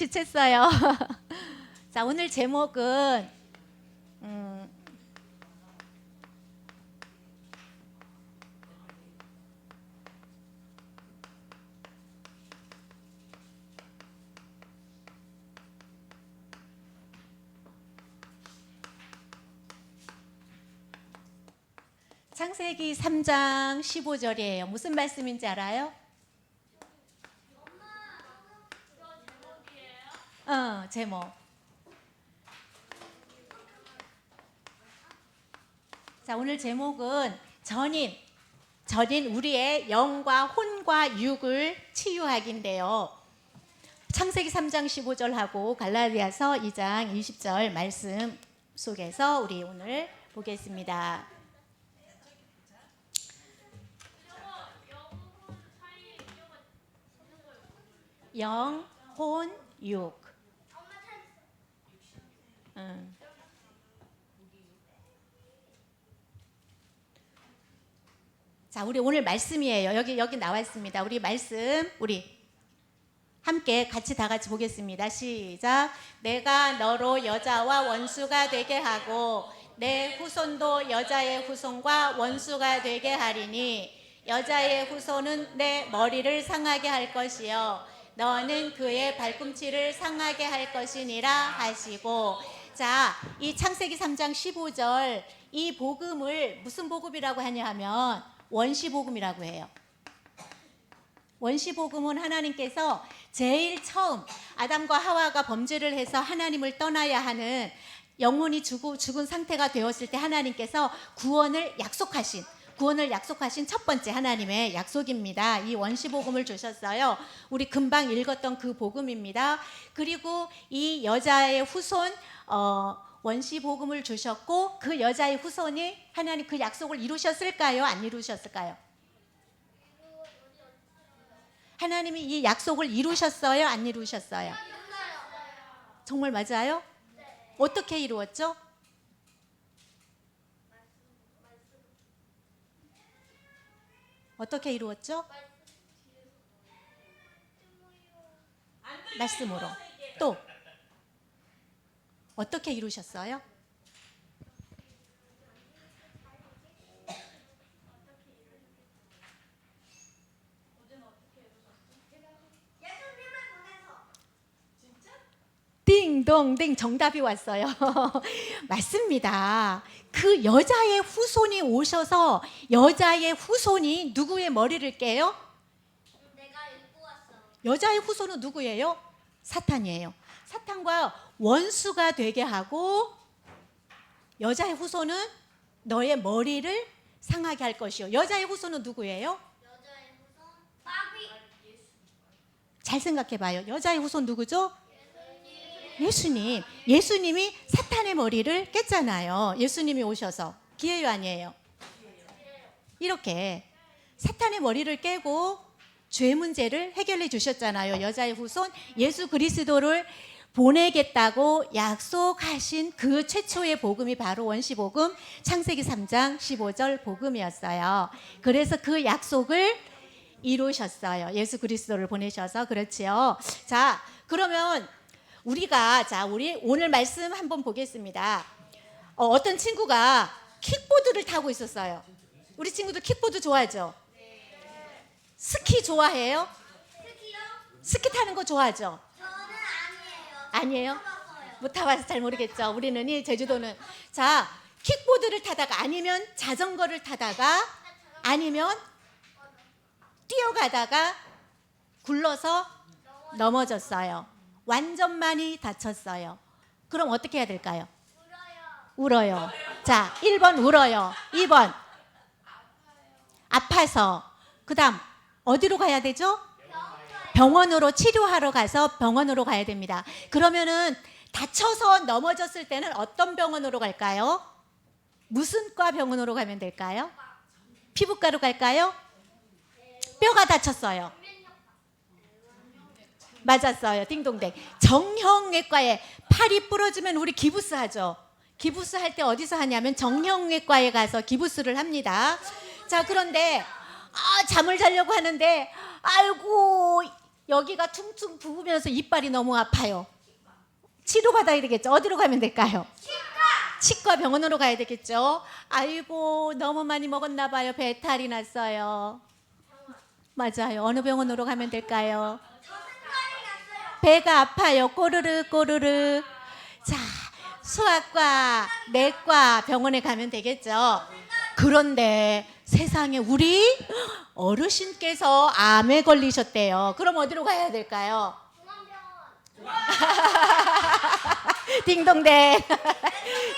지쳤어요. 자, 오늘 제목은 창세기 3장 15절이에요. 무슨 말씀인지 알아요? 제목. 자, 오늘 제목은 전인 우리의 영과 혼과 육을 치유하기인데요. 창세기 3장 15절하고 갈라디아서 2장 20절 말씀 속에서 우리 오늘 보겠습니다. 영, 혼, 육. 자, 우리 오늘 말씀이에요. 여기 나와 있습니다. 우리 말씀 우리 함께 같이 다 같이 보겠습니다. 시작. 내가 너로 여자와 원수가 되게 하고 내 후손도 여자의 후손과 원수가 되게 하리니 여자의 후손은 내 머리를 상하게 할 것이요 너는 그의 발꿈치를 상하게 할 것이니라 하시고. 자, 이 창세기 3장 15절 이 복음을 무슨 복음이라고 하냐 하면 원시복음이라고 해요. 원시복음은 하나님께서 제일 처음 아담과 하와가 범죄를 해서 하나님을 떠나야 하는 영혼이 죽은 상태가 되었을 때 하나님께서 구원을 약속하신 첫 번째 하나님의 약속입니다. 이 원시복음을 주셨어요. 우리 금방 읽었던 그 복음입니다. 그리고 이 여자의 후손 원시복음을 주셨고 그 여자의 후손이 하나님 그 약속을 이루셨을까요? 안 이루셨을까요? 하나님이 이 약속을 이루셨어요? 안 이루셨어요? 정말 맞아요? 어떻게 이루었죠? 어떻게 이루었죠? 말씀으로. 또 어떻게 이루셨어요? 띵동댕 정답이 왔어요. 맞습니다. 그 여자의 후손이 오셔서 여자의 후손이 누구의 머리를 깨요? 내가 읽고 왔어. 여자의 후손은 누구예요? 사탄이에요. 사탄과 원수가 되게 하고 여자의 후손은 너의 머리를 상하게 할 것이요. 여자의 후손은 누구예요? 여자의 후손 마귀. 잘 생각해 봐요. 여자의 후손 누구죠? 예수님. 예수님이 사탄의 머리를 깼잖아요. 예수님이 오셔서. 기회요 아니에요? 이렇게 사탄의 머리를 깨고 죄 문제를 해결해 주셨잖아요. 여자의 후손 예수 그리스도를 보내겠다고 약속하신 그 최초의 복음이 바로 원시복음 창세기 3장 15절 복음이었어요. 그래서 그 약속을 이루셨어요. 예수 그리스도를 보내셔서. 그렇지요. 자, 그러면 우리 오늘 말씀 한번 보겠습니다. 어떤 친구가 킥보드를 타고 있었어요. 우리 친구들 킥보드 좋아하죠? 스키 좋아해요? 스키요? 스키 타는 거 좋아하죠? 저는 아니에요. 아니에요? 타봤어요. 못 타봐서 잘 모르겠죠. 우리는 이 제주도는. 자, 킥보드를 타다가 아니면 자전거를 타다가 아니면 뛰어가다가 굴러서 넘어졌어요. 완전 많이 다쳤어요. 그럼 어떻게 해야 될까요? 울어요. 자, 1번 울어요. 2번 아파서. 그 다음 어디로 가야 되죠? 병원으로 치료하러 가서 병원으로 가야 됩니다. 그러면은 다쳐서 넘어졌을 때는 어떤 병원으로 갈까요? 무슨 과 병원으로 가면 될까요? 피부과로 갈까요? 뼈가 다쳤어요. 맞았어요. 띵동댕. 정형외과에 팔이 부러지면 우리 기부스 하죠. 기부스 할 때 어디서 하냐면 정형외과에 가서 기부스를 합니다. 자, 그런데 잠을 자려고 하는데 아이고 여기가 퉁퉁 부으면서 이빨이 너무 아파요. 치료받아야 되겠죠. 어디로 가면 될까요? 치과 병원으로 가야 되겠죠. 아이고 너무 많이 먹었나 봐요. 배탈이 났어요. 맞아요. 어느 병원으로 가면 될까요? 배가 아파요. 꼬르르 꼬르르. 자, 수학과 내과 병원에 가면 되겠죠. 그런데 세상에 우리 어르신께서 암에 걸리셨대요. 그럼 어디로 가야 될까요? 딩동댕.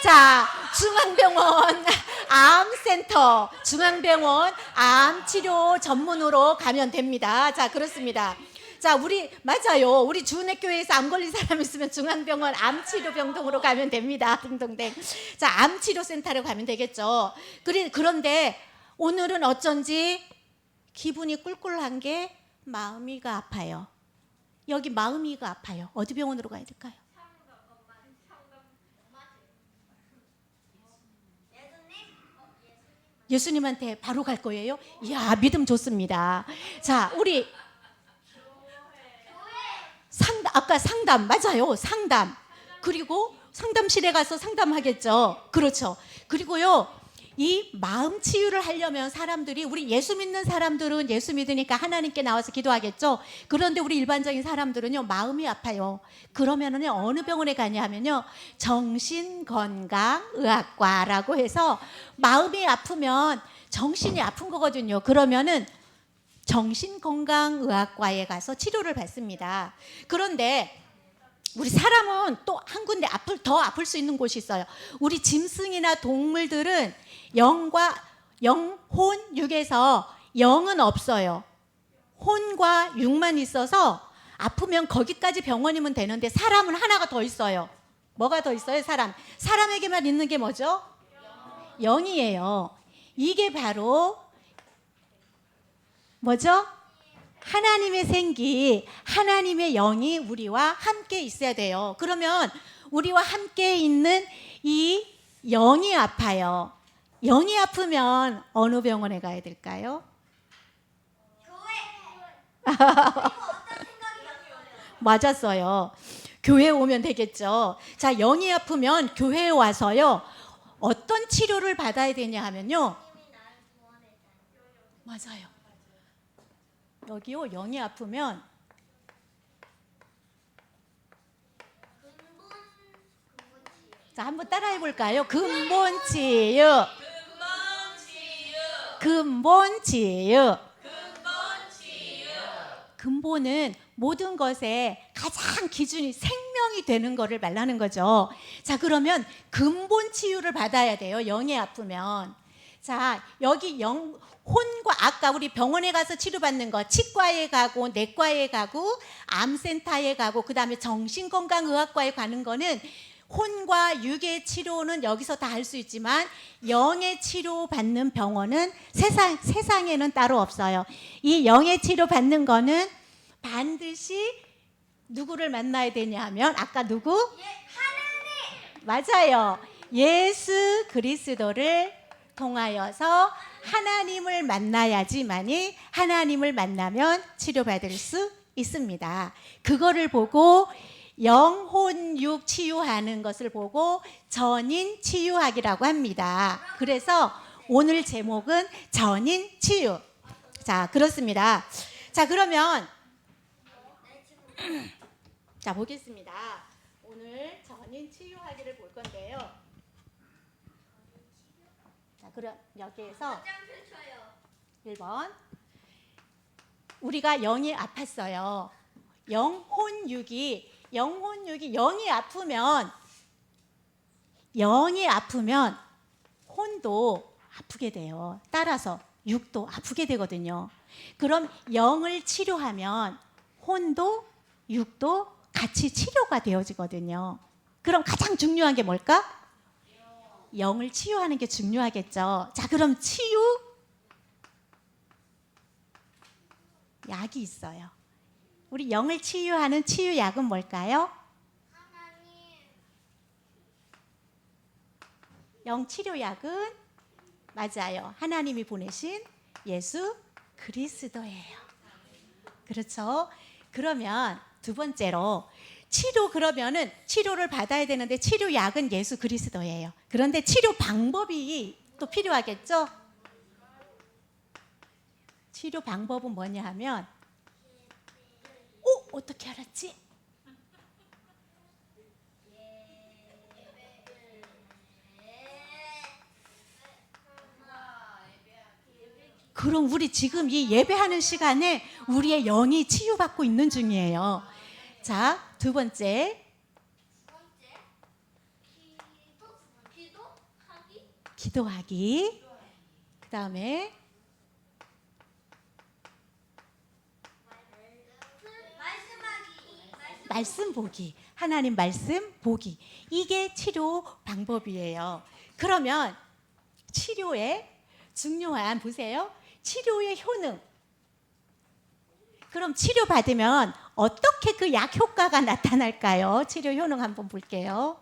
자, 중앙병원 암센터, 중앙병원 암치료 전문으로 가면 됩니다. 자, 그렇습니다. 자, 맞아요. 우리 주은혜교회에서 암 걸린 사람 있으면 중앙병원 암치료병동으로 가면 됩니다. 딩동댕. 자, 암치료센터로 가면 되겠죠. 그런데 오늘은 어쩐지 기분이 꿀꿀한 게 마음이가 아파요. 여기 마음이가 아파요. 어디 병원으로 가야 될까요? 예수님한테 바로 갈 거예요? 이야, 믿음 좋습니다. 자, 우리 아까 상담, 맞아요. 상담. 그리고 상담실에 가서 상담하겠죠. 그렇죠. 그리고요, 이 마음 치유를 하려면 사람들이, 우리 예수 믿는 사람들은 예수 믿으니까 하나님께 나와서 기도하겠죠. 그런데 우리 일반적인 사람들은요, 마음이 아파요. 그러면은 어느 병원에 가냐 하면요, 정신건강의학과라고 해서 마음이 아프면 정신이 아픈 거거든요. 그러면은 정신건강의학과에 가서 치료를 받습니다. 그런데 우리 사람은 또 한 군데 더 아플 수 있는 곳이 있어요. 우리 짐승이나 동물들은 영혼, 육에서 영은 없어요. 혼과 육만 있어서 아프면 거기까지 병원이면 되는데 사람은 하나가 더 있어요. 뭐가 더 있어요? 사람에게만 있는 게 뭐죠? 영이에요. 이게 바로 뭐죠? 하나님의 생기, 하나님의 영이 우리와 함께 있어야 돼요. 그러면 우리와 함께 있는 이 영이 아파요. 영이 아프면 어느 병원에 가야 될까요? 맞았어요. 교회에 오면 되겠죠. 자, 영이 아프면 교회에 와서요, 어떤 치료를 받아야 되냐 하면요, 맞아요. 여기요, 영이 아프면 자, 한번 따라해 볼까요? 근본치유. 근본치유. 근본은 모든 것의 가장 기준이 생명이 되는 거를 말하는 거죠. 자, 그러면 근본 치유를 받아야 돼요. 영이 아프면. 자, 여기 혼과 아까 우리 병원에 가서 치료받는 거, 치과에 가고 내과에 가고 암센터에 가고 그다음에 정신건강의학과에 가는 거는 혼과 육의 치료는 여기서 다 할 수 있지만 영의 치료 받는 병원은 세상에는 따로 없어요. 이 영의 치료 받는 거는 반드시 누구를 만나야 되냐 하면 아까 누구? 하나님. 맞아요. 예수 그리스도를 통하여서 하나님을 만나야지만이, 하나님을 만나면 치료받을 수 있습니다. 그거를 보고 영혼 육 치유하는 것을 보고 전인 치유학이라고 합니다. 그래서 오늘 제목은 전인 치유. 자, 그렇습니다. 자, 그러면 자, 보겠습니다. 오늘 전인 치유학을 볼 건데요. 자, 그럼 여기에서 1번, 우리가 영이 아팠어요. 영이 아프면 혼도 아프게 돼요. 따라서 육도 아프게 되거든요. 그럼 영을 치료하면 혼도 육도 같이 치료가 되어지거든요. 그럼 가장 중요한 게 뭘까? 영을 치유하는 게 중요하겠죠. 자, 그럼 치유 약이 있어요. 우리 영을 치유하는 치유약은 뭘까요? 영 치료약은 맞아요. 하나님이 보내신 예수 그리스도예요. 그렇죠? 그러면 두 번째로 치료, 그러면은 치료를 받아야 되는데 치료약은 예수 그리스도예요. 그런데 치료 방법이 또 필요하겠죠? 치료 방법은 뭐냐 하면 어떻게 알았지? 그럼 우리 지금 이 예배하는 시간에 우리의 영이 치유받고 있는 중이에요. 자, 두 번째, 기도하기. 그 다음에 말씀 보기. 하나님 말씀 보기. 이게 치료 방법이에요. 그러면 치료의 중요한, 보세요. 치료의 효능. 그럼 치료받으면 어떻게 그 약 효과가 나타날까요? 치료 효능 한번 볼게요.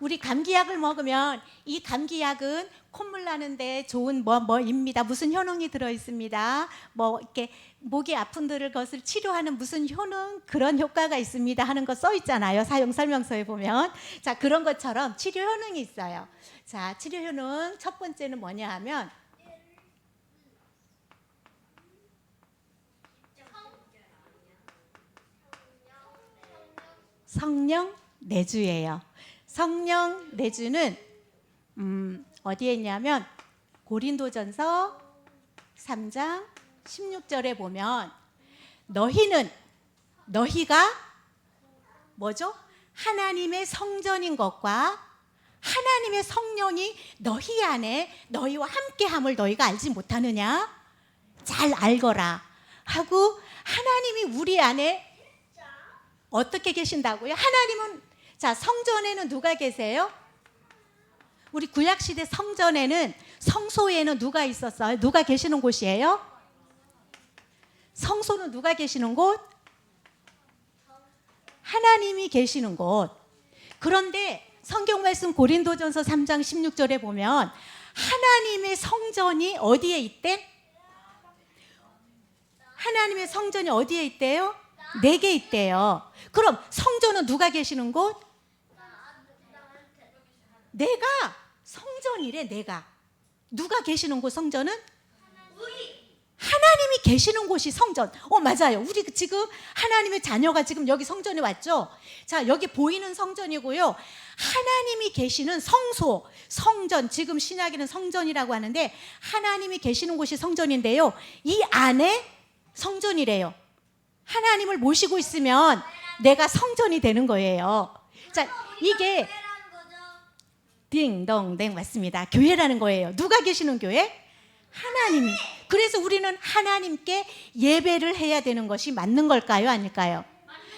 우리 감기약을 먹으면 이 감기약은 콧물 나는데 좋은 뭐입니다. 무슨 효능이 들어 있습니다. 뭐 이렇게 목이 아픈 것을 치료하는 무슨 효능, 그런 효과가 있습니다 하는 거 써 있잖아요. 사용 설명서에 보면. 자, 그런 것처럼 치료 효능이 있어요. 자, 치료 효능 첫 번째는 뭐냐 하면 성령 내주예요. 성령 내주는 어디에 있냐면 고린도전서 3장 16절에 보면 너희가 뭐죠? 하나님의 성전인 것과 하나님의 성령이 너희 안에 너희와 함께함을 너희가 알지 못하느냐? 잘 알거라 하고, 하나님이 우리 안에 어떻게 계신다고요? 하나님은, 자, 성전에는 누가 계세요? 우리 구약시대 성전에는, 성소에는 누가 있었어요? 누가 계시는 곳이에요? 성소는 누가 계시는 곳? 하나님이 계시는 곳. 그런데 성경 말씀 고린도전서 3장 16절에 보면 하나님의 성전이 어디에 있대? 하나님의 성전이 어디에 있대요? 내게 있대요. 그럼 성전은 누가 계시는 곳? 내가 성전이래. 내가. 누가 계시는 곳 성전은? 하나님이 계시는 곳이 성전. 맞아요. 우리 지금 하나님의 자녀가 지금 여기 성전에 왔죠. 자, 여기 보이는 성전이고요. 하나님이 계시는 성소, 성전, 지금 신약에는 성전이라고 하는데 하나님이 계시는 곳이 성전인데요. 이 안에 성전이래요. 하나님을 모시고 있으면 내가 성전이 되는 거예요. 자, 이게 딩동댕 맞습니다. 교회라는 거예요. 누가 계시는 교회? 하나님이. 그래서 우리는 하나님께 예배를 해야 되는 것이 맞는 걸까요? 아닐까요?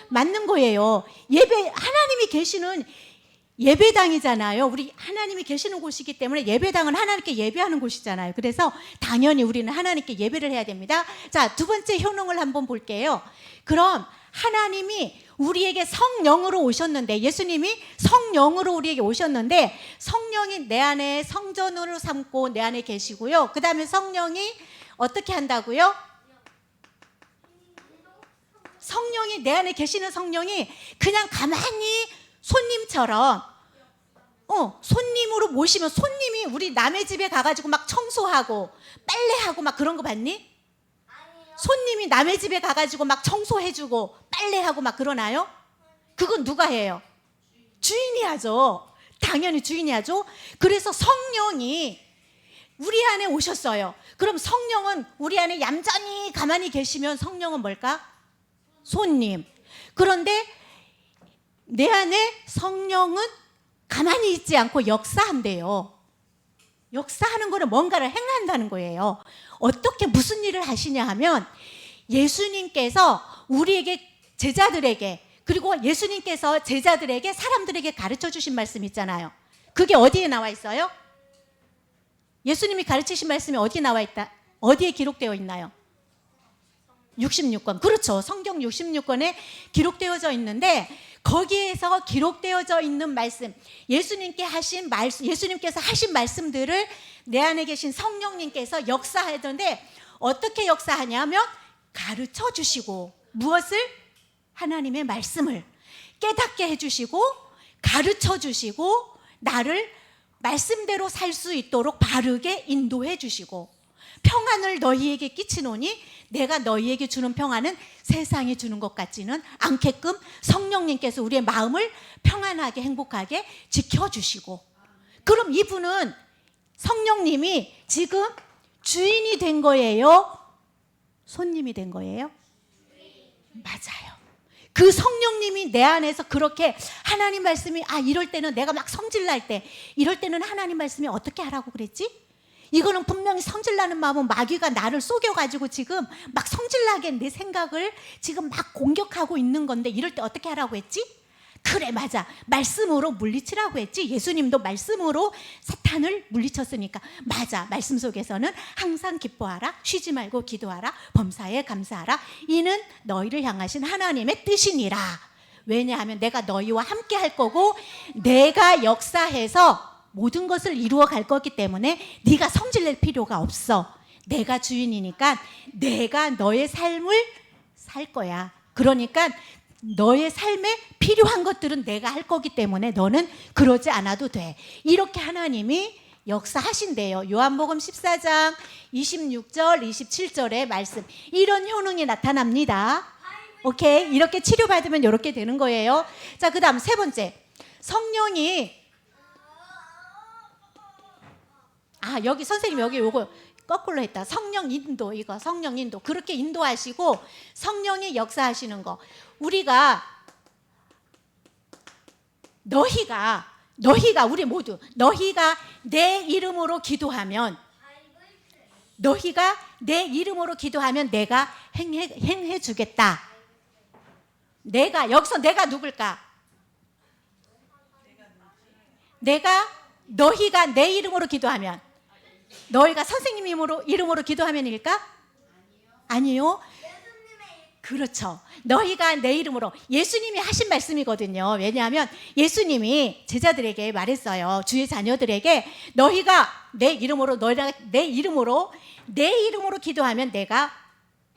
맞는 거예요. 하나님이 계시는 예배당이잖아요. 우리 하나님이 계시는 곳이기 때문에 예배당은 하나님께 예배하는 곳이잖아요. 그래서 당연히 우리는 하나님께 예배를 해야 됩니다. 자, 두 번째 효능을 한번 볼게요. 그럼 하나님이 우리에게 성령으로 오셨는데, 예수님이 성령으로 우리에게 오셨는데, 성령이 내 안에 성전으로 삼고 내 안에 계시고요. 그 다음에 성령이 어떻게 한다고요? 성령이, 내 안에 계시는 성령이 그냥 가만히 손님처럼 손님으로 모시면, 손님이 우리 남의 집에 가가지고 막 청소하고 빨래하고 막 그런 거 봤니? 손님이 남의 집에 가가지고 막 청소해주고 빨래하고 막 그러나요? 그건 누가 해요? 주인이 하죠. 당연히 주인이 하죠. 그래서 성령이 우리 안에 오셨어요. 그럼 성령은 우리 안에 얌전히 가만히 계시면 성령은 뭘까? 손님. 그런데 내 안에 성령은 가만히 있지 않고 역사한대요. 역사하는 거는 뭔가를 행한다는 거예요. 어떻게 무슨 일을 하시냐 하면, 예수님께서 우리에게, 제자들에게, 그리고 예수님께서 제자들에게, 사람들에게 가르쳐 주신 말씀 있잖아요. 그게 어디에 나와 있어요? 예수님이 가르치신 말씀이 어디에 나와 있다? 어디에 기록되어 있나요? 66권. 그렇죠. 성경 66권에 기록되어져 있는데, 거기에서 기록되어져 있는 말씀, 예수님께서 하신 말씀들을 내 안에 계신 성령님께서 역사하던데, 어떻게 역사하냐면 가르쳐 주시고, 무엇을? 하나님의 말씀을 깨닫게 해주시고 가르쳐 주시고 나를 말씀대로 살 수 있도록 바르게 인도해 주시고, 평안을 너희에게 끼치노니 내가 너희에게 주는 평안은 세상이 주는 것 같지는 않게끔 성령님께서 우리의 마음을 평안하게 행복하게 지켜주시고, 그럼 이분은 성령님이 지금 주인이 된 거예요? 손님이 된 거예요? 맞아요. 그 성령님이 내 안에서 그렇게 하나님 말씀이 이럴 때는 내가 막 성질날 때, 이럴 때는 하나님 말씀이 어떻게 하라고 그랬지? 이거는 분명히 성질나는 마음은 마귀가 나를 속여가지고 지금 막 성질나게 내 생각을 지금 막 공격하고 있는 건데, 이럴 때 어떻게 하라고 했지? 그래, 맞아, 말씀으로 물리치라고 했지. 예수님도 말씀으로 사탄을 물리쳤으니까. 맞아, 말씀 속에서는 항상 기뻐하라, 쉬지 말고 기도하라, 범사에 감사하라, 이는 너희를 향하신 하나님의 뜻이니라. 왜냐하면 내가 너희와 함께 할 거고 내가 역사해서 모든 것을 이루어 갈 거기 때문에 네가 성질낼 필요가 없어. 내가 주인이니까 내가 너의 삶을 살 거야. 그러니까 너의 삶에 필요한 것들은 내가 할 거기 때문에 너는 그러지 않아도 돼. 이렇게 하나님이 역사하신대요. 요한복음 14장 26절 27절의 말씀, 이런 효능이 나타납니다. 오케이, 이렇게 치료받으면 이렇게 되는 거예요. 자, 그 다음 세 번째, 성령이 여기 선생님 여기 요거 거꾸로 했다. 성령 인도, 이거 성령 인도, 그렇게 인도하시고 성령이 역사하시는 거. 우리가 너희가 우리 모두 너희가 내 이름으로 기도하면, 너희가 내 이름으로 기도하면 내가 행해 주겠다. 내가 여기서 내가 누굴까? 너희가 내 이름으로 기도하면, 너희가 선생님 이름으로 기도하면일까? 아니요. 그렇죠. 너희가 내 이름으로, 예수님이 하신 말씀이거든요. 왜냐하면 예수님이 제자들에게 말했어요. 주의 자녀들에게 너희가 내 이름으로 기도하면 내가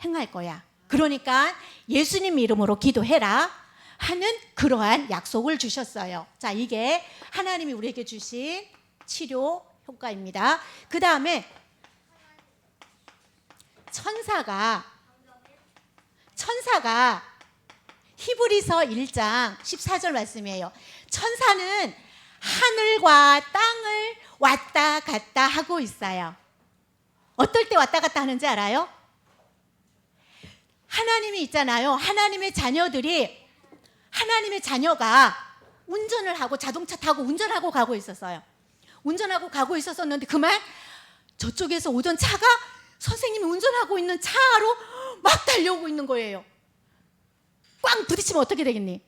행할 거야. 그러니까 예수님 이름으로 기도해라 하는 그러한 약속을 주셨어요. 자, 이게 하나님이 우리에게 주신 치료 효과입니다. 그 다음에 천사가 히브리서 1장 14절 말씀이에요. 천사는 하늘과 땅을 왔다 갔다 하고 있어요. 어떨 때 왔다 갔다 하는지 알아요? 하나님이 있잖아요. 하나님의 자녀가 운전을 하고 자동차 타고 운전하고 가고 있었어요. 운전하고 가고 있었는데 그만 저쪽에서 오던 차가 선생님이 운전하고 있는 차로 막 달려오고 있는 거예요. 꽝 부딪히면 어떻게 되겠니?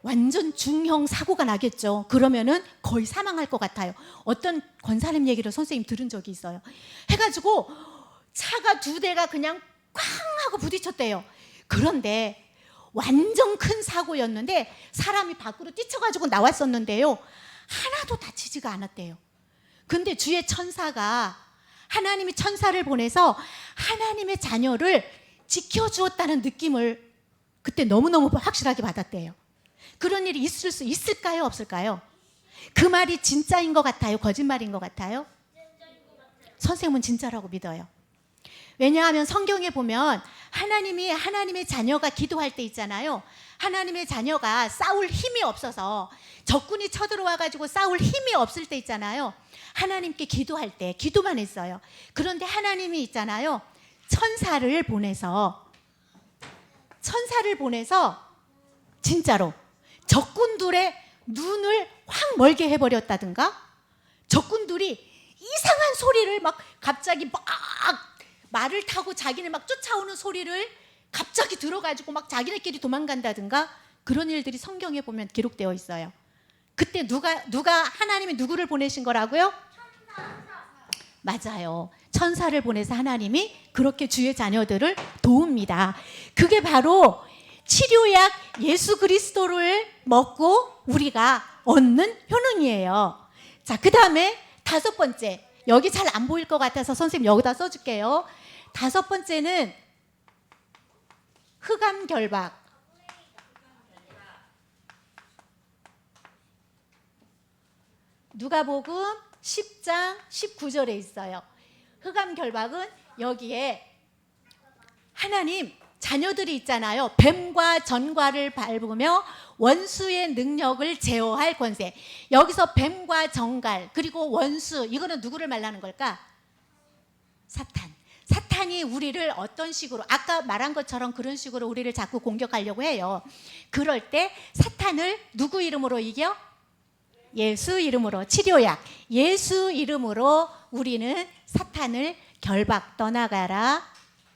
완전 중형 사고가 나겠죠. 그러면은 거의 사망할 것 같아요. 어떤 권사님 얘기를 선생님 들은 적이 있어요. 해가지고 차가 2대가 그냥 꽝 하고 부딪혔대요. 그런데 완전 큰 사고였는데 사람이 밖으로 뛰쳐가지고 나왔었는데요, 하나도 다치지가 않았대요. 근데 주의 천사가, 하나님이 천사를 보내서 하나님의 자녀를 지켜주었다는 느낌을 그때 너무너무 확실하게 받았대요. 그런 일이 있을 수 있을까요? 없을까요? 그 말이 진짜인 것 같아요? 거짓말인 것 같아요? 선생님은 진짜라고 믿어요. 왜냐하면 성경에 보면 하나님의 자녀가 기도할 때 있잖아요. 하나님의 자녀가 싸울 힘이 없어서, 적군이 쳐들어와 가지고 싸울 힘이 없을 때 있잖아요. 하나님께 기도할 때 기도만 했어요. 그런데 하나님이 있잖아요, 천사를 보내서 진짜로 적군들의 눈을 확 멀게 해버렸다든가, 적군들이 이상한 소리를 막 갑자기 막 말을 타고 자기네 막 쫓아오는 소리를 갑자기 들어가지고 막 자기네끼리 도망간다든가, 그런 일들이 성경에 보면 기록되어 있어요. 그때 하나님이 누구를 보내신 거라고요? 맞아요. 천사를 보내서 하나님이 그렇게 주의 자녀들을 도웁니다. 그게 바로 치료약 예수 그리스도를 먹고 우리가 얻는 효능이에요. 자, 그 다음에 5번째, 여기 잘 안 보일 것 같아서 선생님 여기다 써줄게요. 5번째는 흑암 결박. 누가복음 10장 19절에 있어요. 흑암 결박은 여기에 하나님 자녀들이 있잖아요. 뱀과 전과를 밟으며 원수의 능력을 제어할 권세. 여기서 뱀과 전갈 그리고 원수, 이거는 누구를 말하는 걸까? 사탄. 사탄이 우리를 어떤 식으로, 아까 말한 것처럼 그런 식으로 우리를 자꾸 공격하려고 해요. 그럴 때 사탄을 누구 이름으로 이겨? 예수 이름으로. 치료약. 예수 이름으로 우리는 사탄을 결박, 떠나가라.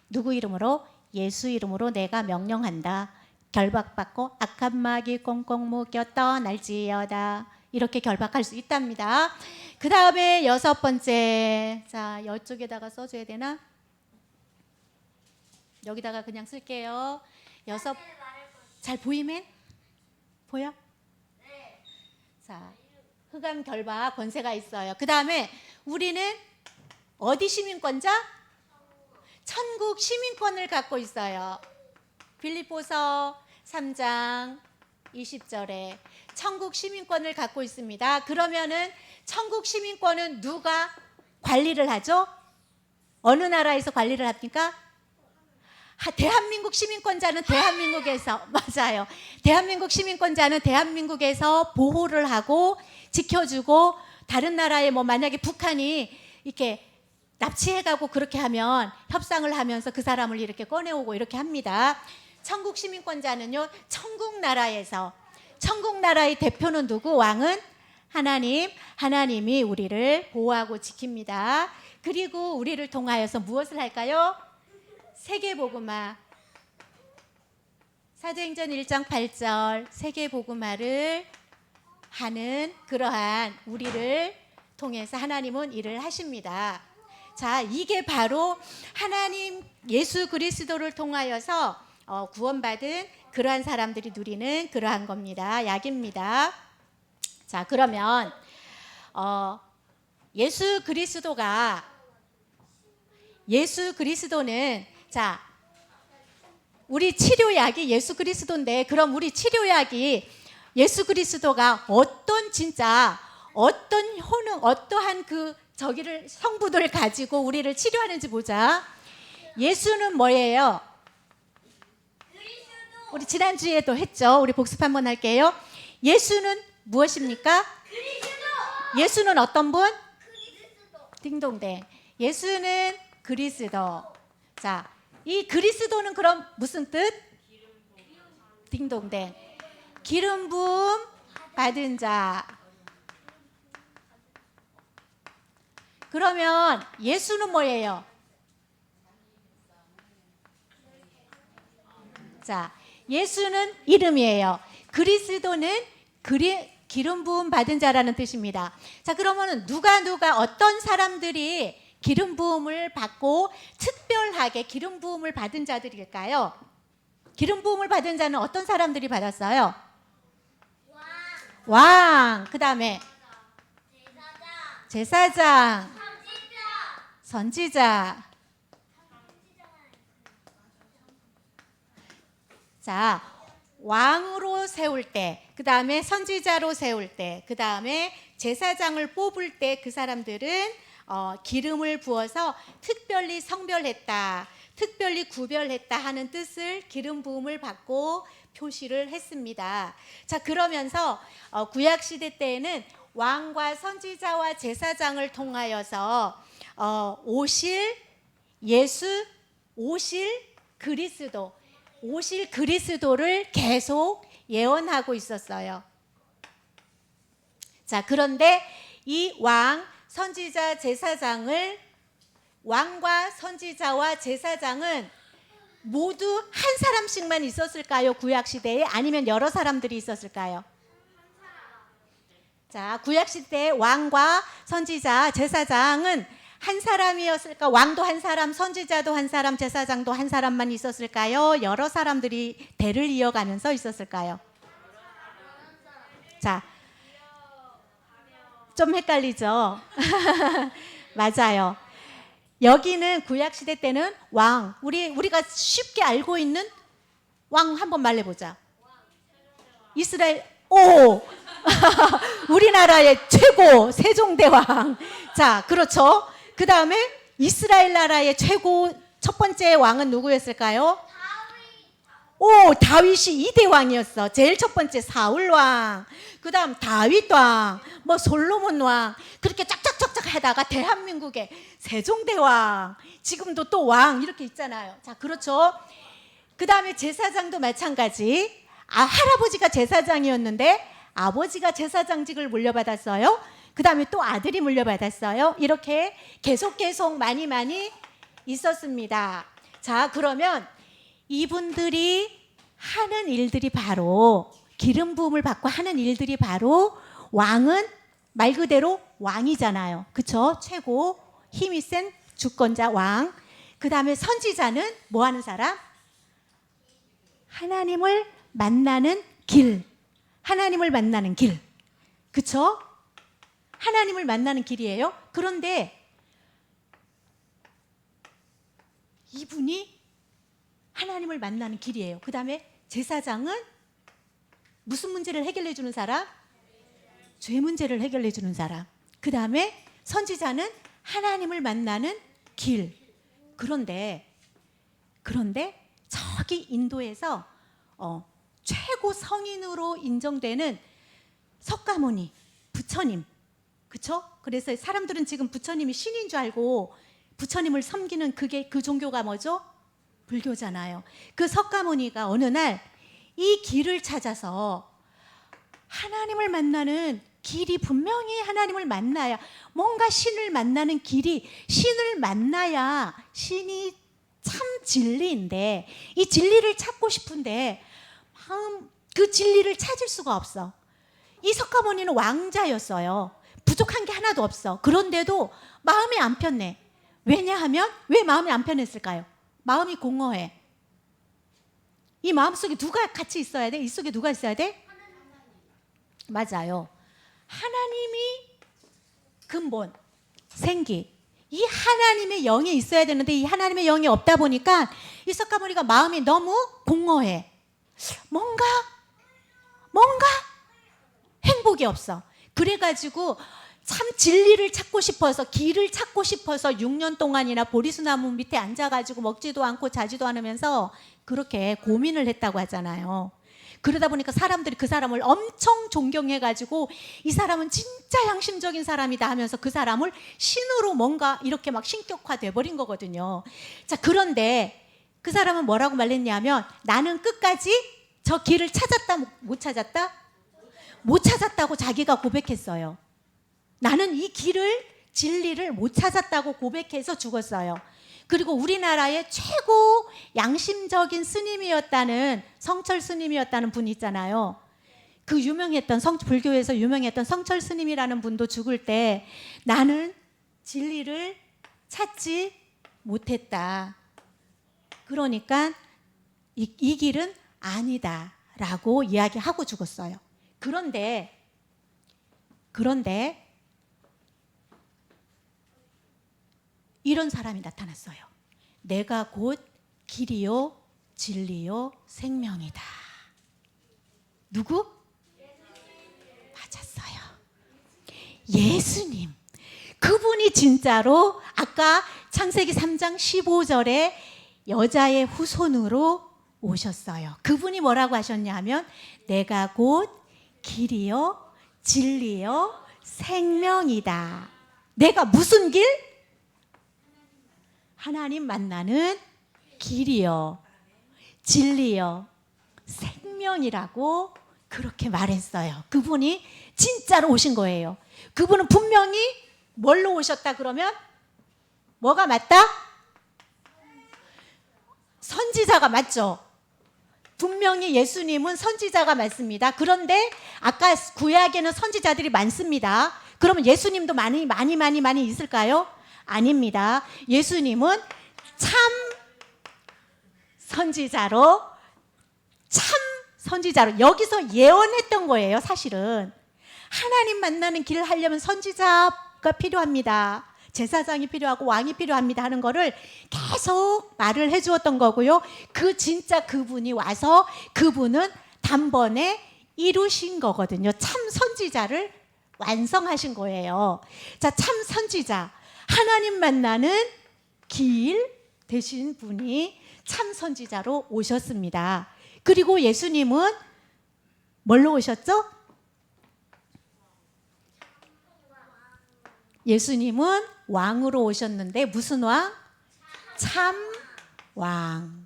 누구 이름으로? 예수 이름으로 내가 명령한다. 결박받고 악한 마귀 꽁꽁 묶여 떠날지어다. 이렇게 결박할 수 있답니다. 그 다음에 6번째. 자, 이쪽에다가 써줘야 되나? 여기다가 그냥 쓸게요. 잘 보이면? 보여? 자, 흑암 결박 권세가 있어요. 그 다음에 우리는 어디 시민권자? 천국 시민권을 갖고 있어요. 빌립보서 3장 20절에 천국 시민권을 갖고 있습니다. 그러면은 천국 시민권은 누가 관리를 하죠? 어느 나라에서 관리를 합니까? 대한민국 시민권자는 대한민국에서, 맞아요. 대한민국 시민권자는 대한민국에서 보호를 하고 지켜주고, 다른 나라에 뭐 만약에 북한이 이렇게 납치해가고 그렇게 하면 협상을 하면서 그 사람을 이렇게 꺼내오고 이렇게 합니다. 천국 시민권자는요, 천국 나라에서, 천국 나라의 대표는 누구? 왕은 하나님. 하나님이 우리를 보호하고 지킵니다. 그리고 우리를 통하여서 무엇을 할까요? 세계복음화. 사도행전 1장 8절 세계복음화를 하는 그러한 우리를 통해서 하나님은 일을 하십니다. 자, 이게 바로 하나님 예수 그리스도를 통하여서 구원받은 그러한 사람들이 누리는 그러한 겁니다. 약입니다. 자, 그러면 예수 그리스도는 자, 우리 치료약이 예수 그리스도인데, 그럼 우리 치료약이 예수 그리스도가 어떤 효능, 어떠한 그 저기를 성분을 가지고 우리를 치료하는지 보자. 예수는 뭐예요? 우리 지난주에도 했죠. 우리 복습 한번 할게요. 예수는 무엇입니까? 예수는 어떤 분? 딩동댕. 예수는 그리스도. 자, 이 그리스도는 그럼 무슨 뜻? 딩동댕. 기름 부음 받은 자. 그러면 예수는 뭐예요? 자, 예수는 이름이에요. 그리스도는 기름 부음 받은 자라는 뜻입니다. 자, 그러면 누가 어떤 사람들이 기름 부음을 받고 특별하게 기름 부음을 받은 자들일까요? 기름 부음을 받은 자는 어떤 사람들이 받았어요? 왕. 그 다음에 제사장, 선지자. 자, 왕으로 세울 때, 그 다음에 선지자로 세울 때, 그 다음에 제사장을 뽑을 때 그 사람들은 기름을 부어서 특별히 성별했다, 특별히 구별했다 하는 뜻을 기름 부음을 받고 표시를 했습니다. 자, 그러면서 구약시대 때에는 왕과 선지자와 제사장을 통하여서 오실 그리스도를 계속 예언하고 있었어요. 자, 그런데 이 왕, 선지자, 제사장을, 왕과 선지자와 제사장은 모두 한 사람씩만 있었을까요? 구약시대에? 아니면 여러 사람들이 있었을까요? 자, 구약시대에 왕과 선지자, 제사장은 한 사람이었을까? 왕도 한 사람, 선지자도 한 사람, 제사장도 한 사람만 있었을까요? 여러 사람들이 대를 이어가면서 있었을까요? 자, 좀 헷갈리죠? 맞아요. 여기는 구약시대 때는 왕, 우리가 쉽게 알고 있는 왕 한번 말해보자. 이스라엘, 오! 우리나라의 최고 세종대왕. 자, 그렇죠. 그 다음에 이스라엘 나라의 최고 첫 번째 왕은 누구였을까요? 오, 다윗이 2대 왕이었어. 제일 첫 번째 사울 왕, 그 다음 다윗 왕, 뭐 솔로몬 왕, 그렇게 쫙쫙쫙쫙 하다가 대한민국의 세종대왕, 지금도 또 왕 이렇게 있잖아요. 자, 그렇죠. 그 다음에 제사장도 마찬가지. 할아버지가 제사장이었는데 아버지가 제사장직을 물려받았어요. 그 다음에 또 아들이 물려받았어요. 이렇게 계속 많이 있었습니다. 자, 그러면 이분들이 하는 일들이 바로, 기름 부음을 받고 하는 일들이 바로, 왕은 말 그대로 왕이잖아요. 그쵸? 최고 힘이 센 주권자 왕. 그 다음에 선지자는 뭐 하는 사람? 하나님을 만나는 길. 하나님을 만나는 길. 그쵸? 하나님을 만나는 길이에요. 그런데 이분이 하나님을 만나는 길이에요. 그 다음에 제사장은 무슨 문제를 해결해 주는 사람? 죄 문제를 해결해 주는 사람. 그 다음에 선지자는 하나님을 만나는 길. 그런데 저기 인도에서 최고 성인으로 인정되는 석가모니, 부처님, 그쵸? 그래서 사람들은 지금 부처님이 신인 줄 알고 부처님을 섬기는 그 종교가 뭐죠? 불교잖아요. 그 석가모니가 어느 날 이 길을 찾아서 하나님을 만나는 길이 분명히 하나님을 만나야, 뭔가 신을 만나는 길이, 신을 만나야 신이 참 진리인데, 이 진리를 찾고 싶은데 그 진리를 찾을 수가 없어. 이 석가모니는 왕자였어요. 부족한 게 하나도 없어. 그런데도 마음이 안 편해. 왜냐하면, 왜 마음이 안 편했을까요? 마음이 공허해. 이 마음속에 누가 같이 있어야 돼? 이 속에 누가 있어야 돼? 맞아요. 하나님이 근본, 생기. 이 하나님의 영이 있어야 되는데 이 하나님의 영이 없다 보니까 이 석가모니가 마음이 너무 공허해. 뭔가 행복이 없어. 그래가지고 참 진리를 찾고 싶어서, 길을 찾고 싶어서 6년 동안이나 보리수나무 밑에 앉아가지고 먹지도 않고 자지도 않으면서 그렇게 고민을 했다고 하잖아요. 그러다 보니까 사람들이 그 사람을 엄청 존경해가지고 이 사람은 진짜 양심적인 사람이다 하면서 그 사람을 신으로 뭔가 이렇게 막 신격화돼 버린 거거든요. 자, 그런데 그 사람은 뭐라고 말했냐면, 나는 끝까지 저 길을 찾았다, 못 찾았다? 못 찾았다고 자기가 고백했어요. 나는 이 길을, 진리를 못 찾았다고 고백해서 죽었어요. 그리고 우리나라의 최고 양심적인 스님이었다는, 성철 스님이었다는 분이 있잖아요. 그 유명했던, 불교에서 유명했던 성철 스님이라는 분도 죽을 때 나는 진리를 찾지 못했다. 그러니까 이 길은 아니다라고 이야기하고 죽었어요. 그런데 이런 사람이 나타났어요. 내가 곧 길이요 진리요 생명이다. 누구? 맞았어요. 예수님. 그분이 진짜로 아까 창세기 3장 15절에 여자의 후손으로 오셨어요. 그분이 뭐라고 하셨냐 하면, 내가 곧 길이요 진리요 생명이다. 내가 무슨 길? 하나님 만나는 길이요 진리요 생명이라고 그렇게 말했어요. 그분이 진짜로 오신 거예요. 그분은 분명히 뭘로 오셨다 그러면 뭐가 맞다? 선지자가 맞죠. 분명히 예수님은 선지자가 맞습니다. 그런데 아까 구약에는 선지자들이 많습니다. 그러면 예수님도 많이 있을까요? 아닙니다. 예수님은 참 선지자로 여기서 예언했던 거예요. 사실은 하나님 만나는 길을 하려면 선지자가 필요합니다. 제사장이 필요하고 왕이 필요합니다 하는 거를 계속 말을 해주었던 거고요. 그 진짜 그분이 와서 그분은 단번에 이루신 거거든요. 참 선지자를 완성하신 거예요. 자, 참 선지자, 하나님 만나는 길 되신 분이 참 선지자로 오셨습니다. 그리고 예수님은 뭘로 오셨죠? 예수님은 왕으로 오셨는데 무슨 왕? 참 왕.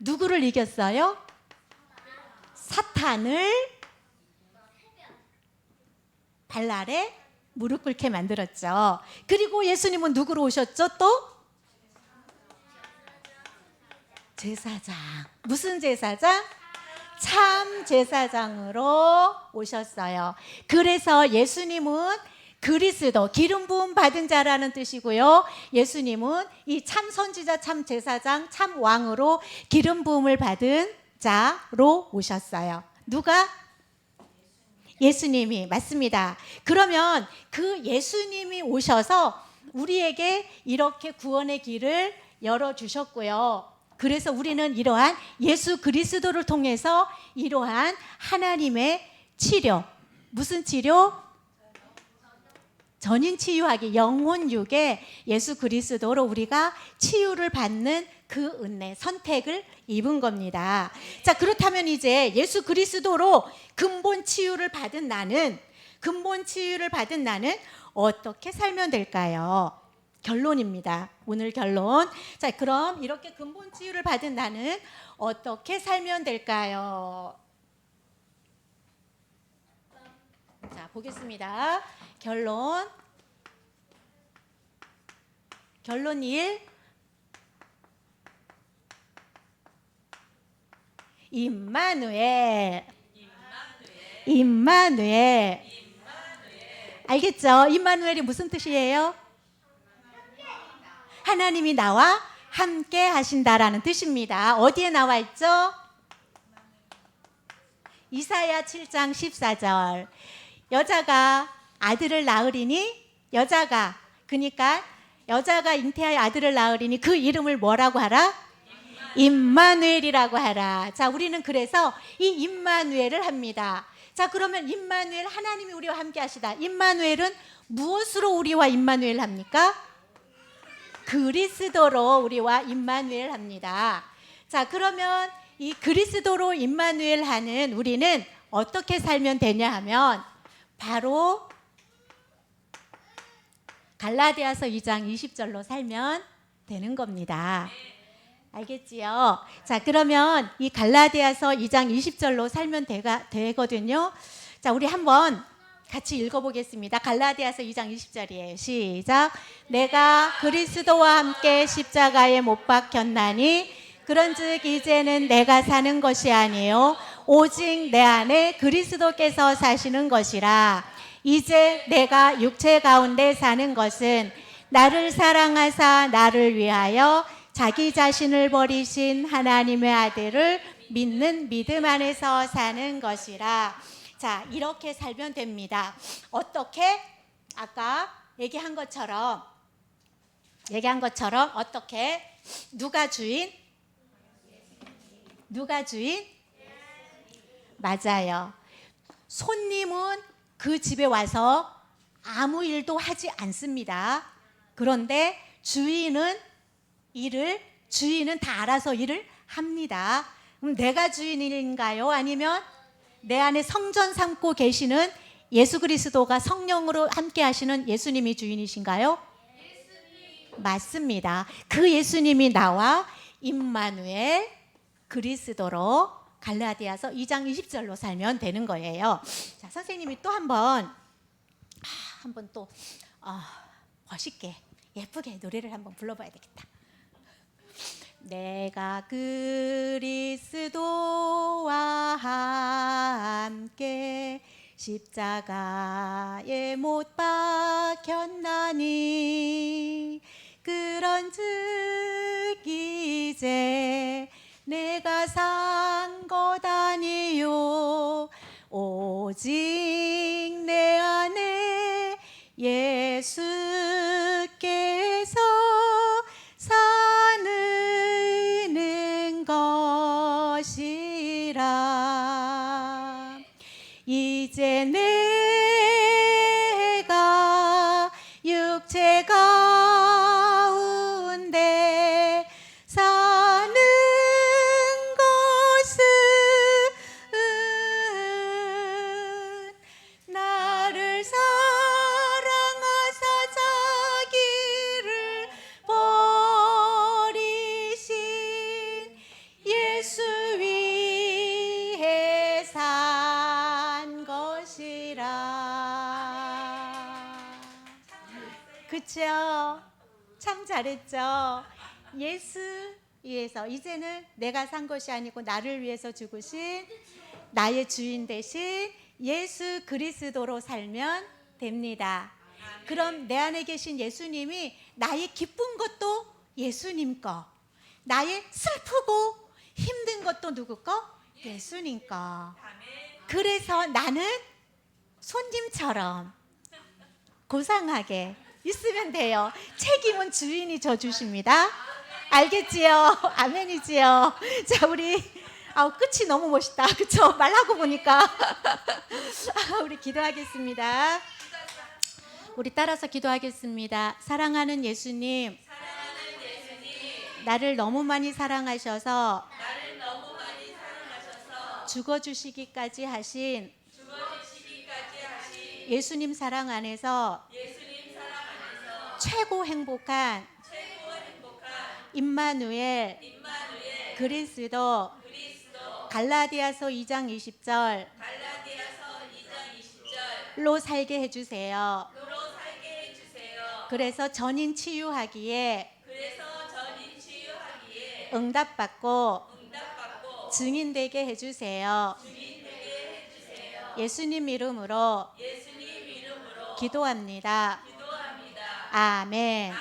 누구를 이겼어요? 사탄을 발 아래 무릎 꿇게 만들었죠. 그리고 예수님은 누구로 오셨죠? 또? 제사장. 무슨 제사장? 참 제사장으로 오셨어요. 그래서 예수님은 그리스도, 기름 부음 받은 자라는 뜻이고요. 예수님은 이 참 선지자, 참 제사장, 참 왕으로 기름 부음을 받은 자로 오셨어요. 누가? 예수님이. 맞습니다. 그러면 그 예수님이 오셔서 우리에게 이렇게 구원의 길을 열어주셨고요. 그래서 우리는 이러한 예수 그리스도를 통해서 이러한 하나님의 치료, 무슨 치료? 전인 치유하기, 영혼 육에 예수 그리스도로 우리가 치유를 받는 그 은혜, 선택을 입은 겁니다. 자, 그렇다면 이제 예수 그리스도로 근본 치유를 받은 나는 어떻게 살면 될까요? 결론입니다. 오늘 결론. 자, 그럼 이렇게 근본 치유를 받은 나는 어떻게 살면 될까요? 자, 보겠습니다. 결론 1. 임마누엘. 알겠죠? 임마누엘이 무슨 뜻이에요? 하나님이 나와 함께 하신다라는 뜻입니다. 어디에 나와 있죠? 이사야 7장 14절. 여자가 아들을 낳으리니, 그러니까 여자가 잉태하여 아들을 낳으리니 그 이름을 뭐라고 하라? 임마누엘이라고 하라. 자, 우리는 그래서 이 임마누엘을 합니다. 자, 그러면 임마누엘, 하나님이 우리와 함께 하시다. 임마누엘은 무엇으로 우리와 임마누엘 합니까? 그리스도로 우리와 임마누엘 합니다. 자, 그러면 이 그리스도로 임마누엘 하는 우리는 어떻게 살면 되냐 하면 바로 갈라디아서 2장 20절로 살면 되는 겁니다. 알겠지요? 자, 그러면 이 갈라디아서 2장 20절로 살면 되거든요. 자, 우리 한번 같이 읽어보겠습니다. 갈라디아서 2장 20절이에요. 시작. 내가 그리스도와 함께 십자가에 못 박혔나니 그런즉 이제는 내가 사는 것이 아니요 오직 내 안에 그리스도께서 사시는 것이라. 이제 내가 육체 가운데 사는 것은 나를 사랑하사 나를 위하여 자기 자신을 버리신 하나님의 아들을 믿는 믿음 안에서 사는 것이라. 자, 이렇게 살면 됩니다. 어떻게? 아까 얘기한 것처럼 어떻게? 누가 주인? 맞아요. 손님은 그 집에 와서 아무 일도 하지 않습니다. 그런데 주인은 다 알아서 일을 합니다. 그럼 내가 주인인가요? 아니면 내 안에 성전 삼고 계시는 예수 그리스도가 성령으로 함께 하시는 예수님이 주인이신가요? 맞습니다. 그 예수님이 나와 임마누엘 그리스도로 갈라디아서 2장 20절로 살면 되는 거예요. 자, 선생님이 또 한번 또 멋있게 예쁘게 노래를 한번 불러봐야 되겠다. 내가 그리스도와 함께 십자가에 못 박혔나니 그런즉 이제 내가 산 것 아니요 오직 내 안에 예수 이제 내가 육체 가운데 사는 것은 나를 사랑하사 자기를 버리신 예수 위해 산 것이라. 그쵸? 참 잘했죠? 예수 위해서. 이제는 내가 산 것이 아니고 나를 위해서 죽으신 나의 주인 대신 예수 그리스도로 살면 됩니다. 그럼 내 안에 계신 예수님이 나의 기쁜 것도 예수님 거, 나의 슬프고 힘든 것도 누구 거? 예수님 거. 그래서 나는 손님처럼 고상하게 있으면 돼요. 책임은 주인이 져주십니다. 알겠지요? 아멘이지요? 자, 우리 끝이 너무 멋있다. 그쵸? 말하고 보니까 우리 기도하겠습니다. 우리 따라서 기도하겠습니다. 사랑하는 예수님, 나를 너무 많이 사랑하셔서 죽어주시기까지 하신 예수님 사랑 안에서 최고 행복한 임마누엘 그리스도 갈라디아서 2장 20절로 살게 해주세요. 그래서 전인 치유하기에 응답받고 증인되게 해주세요. 예수님 이름으로 기도합니다. 아멘.